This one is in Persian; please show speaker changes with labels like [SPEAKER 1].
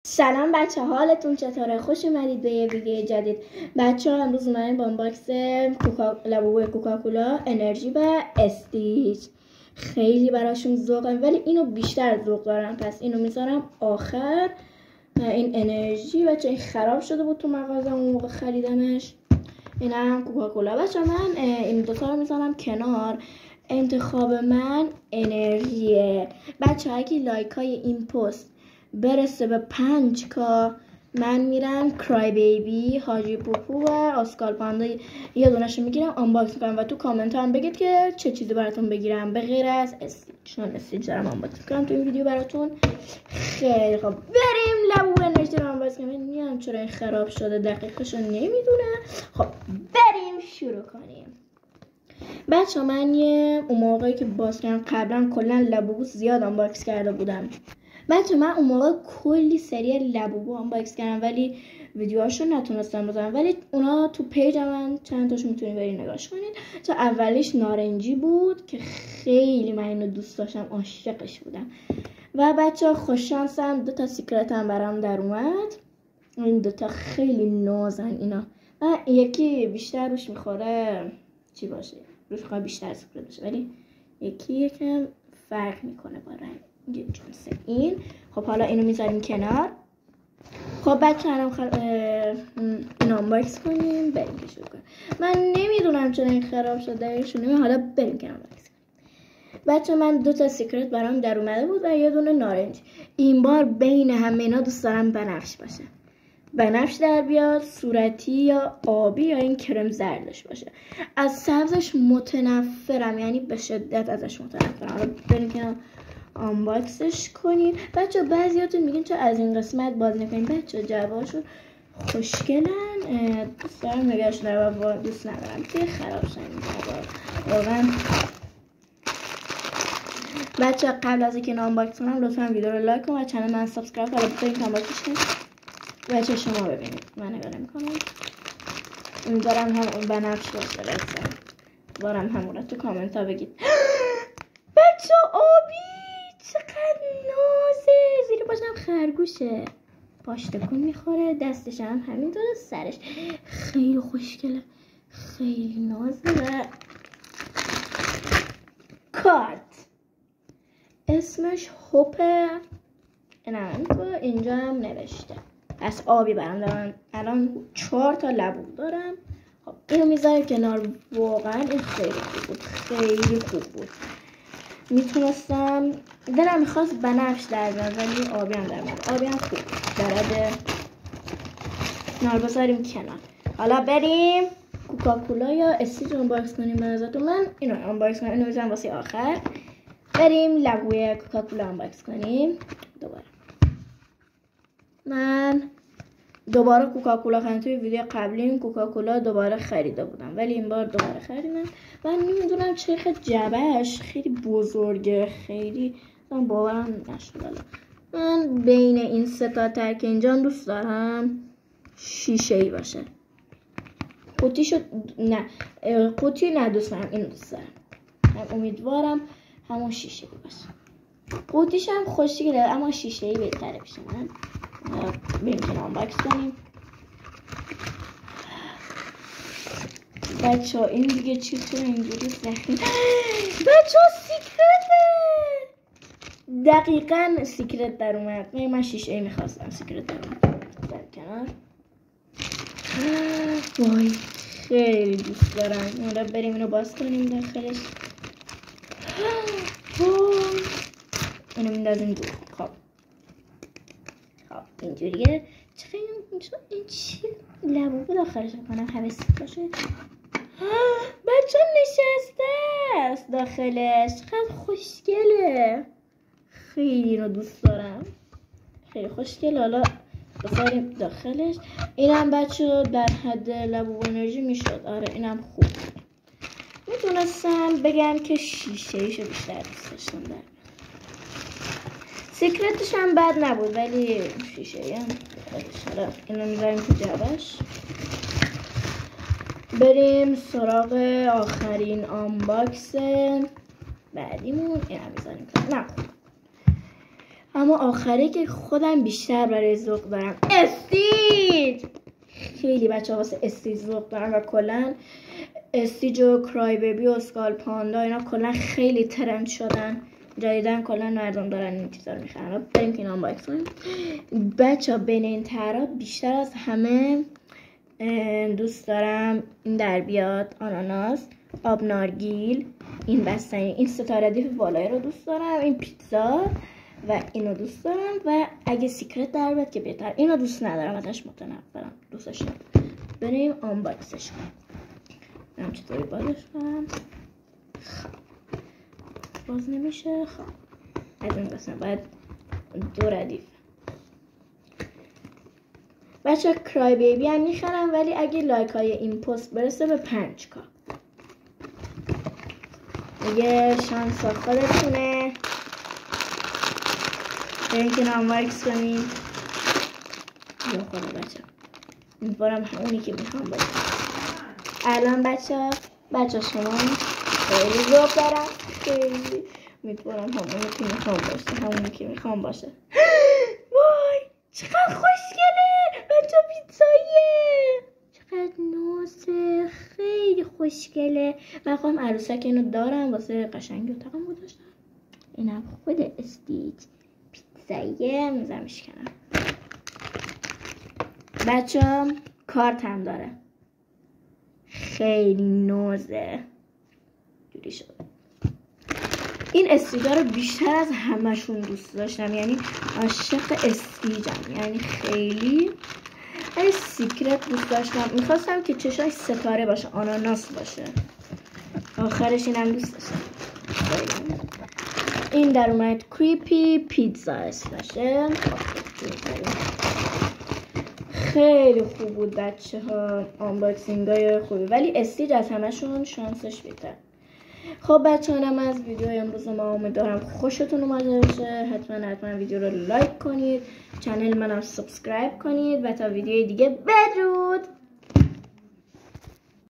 [SPEAKER 1] سلام بچه، حالتون چطوره؟ خوش اومدید به یه ویدیو جدید. بچه ها امروز اومدیم با باکس لبوی کوکاکولا انرژی و استیچ. خیلی براشون ذوقم، ولی اینو بیشتر ذوق دارم، پس اینو میذارم آخر. این انرژی بچه این خراب شده بود تو مغازه اون موقع خریدمش. اینم کوکاکولا. بچه من این دوتا رو میذارم کنار. انتخاب من انرژیه. بچه اگه لایک های این پست برسه به 5K من میرم کرای بیبی، حاجی پوپو و آسکال پاندا یه دونه‌شو میگیرم آنباکس میکنم و تو کامنت هم بگید که چه چیزی براتون بگیرم به غیر از استیچ، چون استیچ دارم آنباکس میکنم تو این ویدیو براتون. خیلی خب بریم لبو انرژی رو آنباکس کنیم. نمیدونم چرا این خراب شده، دقیقشو نمیدونم. خب بریم شروع کنیم. بچه من اون موقعی که باز کردم قبلا کلا لبو زیاد آنباکس کرده بودم. بچه من اون موقع کلی سری لبوبو آنباکس کردم ولی ویدیوهاشو نتونستم بذارم، ولی اونا تو پیج من چند تاشو میتونید برید نگاش کنید. تا اولیش نارنجی بود که خیلی من اینو دوست داشتم، عاشقش بودم. و بچه خوش شانسم 2 سیکرت هم برام در اومد. این 2 خیلی نازن اینا و یکی بیشتر روش میخوره چی باشه، روش میخوره بیشتر سیکرت باشه، ولی یکی یکم فرق میکنه با رنگ جنس این. خب حالا اینو میذاریم کنار. خب بچه اینو آنباکس کنیم بریم شروع کنیم. من نمیدونم چرا این خراب شده شونه. حالا بریم که آنباکس کنیم. بچه من 2 سیکرت برام در اومده بود و یه دونه نارنج. این بار بین همه اینا دوست دارم بنفش باشه، بنفش در بیاد، صورتی یا آبی یا این کرم زردش باشه. از سبزش متنفرم، یعنی به شدت ازش متنفرم. حالا بریم که آنباکسش کنیم. بچه بعضیاتون میگین چه از این قسمت بازی نکنیم. بچه جوابشون خوشگلن، دوست دارم نگهش دارم و دوست ندارم که خراب شن واقعا. بچه قبل از اینکه آنباکس کنم لطفا ویدیو رو لایک کن و کانال من سابسکرایب کن. بریم که آنباکسش کنیم. بچه شما ببینید، من نگاه نمی‌کنم. امیدوارم هم بنفش باشه. امیدوارم همون رو تو کامنت ها بگید. بچه آبی چقدر نازه، زیر پاشم خرگوشه، پاش تکون میخوره، دستش هم همینطوره، سرش خیلی خوشگله، خیلی نازه. و کارت اسمش هوپه، اینجا هم نوشته. از آبی برام دارم. الان 4 لبو دارم. خب اینو میذاریم کنار. واقعا این خیلی خوب بود، خیلی خوب بود. میتونستم دلم میخواست بنفش در بیاد ولی آبی هم در میاد. آبی هم خوب درده. نار بذاریم کنار. حالا بریم کوکاکولا یا استیچ آنباکس کنیم. به نظرتون من اینو آنباکس کنم، اینو میذارم واسه آخر. بریم لبوی کوکاکولا آنباکس کنیم. من دوباره کوکاکولا خریدم. توی ویدیو قبلی این کوکاکولا دوباره خریده بودم ولی این بار دوباره خریدم. من نمیدونم چرا جعبهش خیلی بزرگه، خیلی باورم نشد. من بین این 3 ترک اینجا دوست دارم شیشه‌ای باشه. قوطی نه دوست دارم، اینو دوست دارم. امیدوارم همون شیشه‌ای باشه. قوطیش هم خوشگله اما شیشه‌ای بهتره پیش من. بریم که آنباکس کنیم. بچه این دیگه چرا اینجوری زخمی؟ بچه سیکرته، دقیقا سیکرت در اومد. من شیشه میخواستم، سیکرت در اومد. در کنار. وای خیلی دوست دارم. حالا بریم اینو باز کنیم. داخلش اینو میندازیم دور. خب اینجوریه. چقدر این چی لبو داخلش کنم حوثی باشه. بچه نشسته است داخلش، چقدر خوشگله، خیلی رو دوست دارم، خیلی خوشگله. حالا بذاریم داخلش. اینم بچه در حد لبو انرژی میشد. آره اینم خوب. میتونستم بگم که شیشه ایشو بیشتر دوست داشتم. سیکرتش هم بد نبود ولی شیشه هم حالا اینو میذاریم تو جعبش. بریم سراغ آخرین آنباکس بعدیمون. اینا میذاریم. نه اما آخری که خودم بیشتر برای ذوق دارم استیج. خیلی بچه ها واسه استیج ذوق دارم و کلا استیج و کرای بیبی و اسکال پاندا اینا کلا خیلی ترند شدن جدیدن، کلا مردم دارن این چیزا رو میخرن. بریم که اینا آنباکس کنیم. بچه ها بین این طرا بیشتر از همه دوست دارم این در بیاد آناناس، آب نارگیل، این بستنی، این ستاره دیف بالایی رو دوست دارم، این پیتزا و اینو دوست دارم و اگه سیکرت در بیاد که بهتر. اینو دوست ندارم، ازش متنفرم، دوستش ندارم. بریم آنباکسش کنیم. بریم چطوری بازش کنم. خب باز نمیشه. خب از این قسم باید دو ردیف. بچه کرای بیبی هم میخرم ولی اگه لایک های این پست برسه به 5K دیگه شانس خودتونه. بریم که آنباکس کنیم. یا خدا بچه بارم همونی که میخوام باشه. الان بچه شما خیلی ذوق دارم، خیلی میتونم همونی که میخوام باشه. وای چقدر خوشگله بچه، پیتزاییه، چقدر نازه، خیلی خوشگله. من خواهم عروسک اینو دارم واسه قشنگی اتاقم گذاشتم. اینم خود استیج پیتزاییه، میزمش کنم. بچه کارت هم داره، خیلی نازه جوری شده. این استیجا رو بیشتر از همشون دوست داشتم، یعنی عاشق استیجم، یعنی خیلی سیکرت دوست داشتم. میخواستم که چشاش ستاره باشه، آناناس باشه. آخرش اینم دوست داشتم. این در اومد کریپی پیتزا اسمشه. خیلی خوب بود بچه ها، آنباکسینگ های خوبی، ولی استیج از همشون شانسش بیشتر. خب بچه هم از ویدیو امروز ما امیدوارم خوشتون اومده باشه. حتما ویدیو رو لایک کنید، چنل منم سابسکرایب کنید و تا ویدیوی دیگه بدرود.